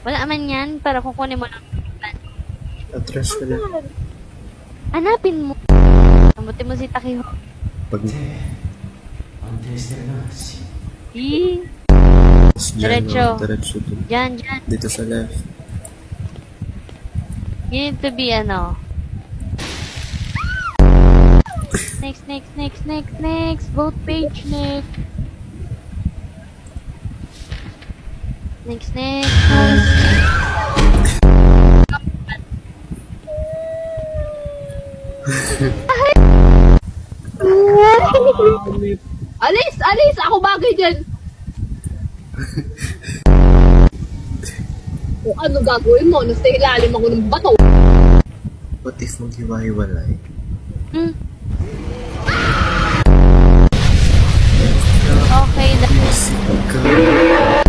Wala man yan, para kukunin mo lang. Atras ka na. Hanapin mo. Mabuti mo si Takiho. Pag Ih, dyan, Diretso. diretso dun. dyan. Dito sa left. You need to be, Next. Vote page, next. Next. Alis! Ako bagay dyan! Kung ano gagawin mo, nasa ilalim ako ng bato. What if maghiwa-hiwalay? Okay, Isip ka.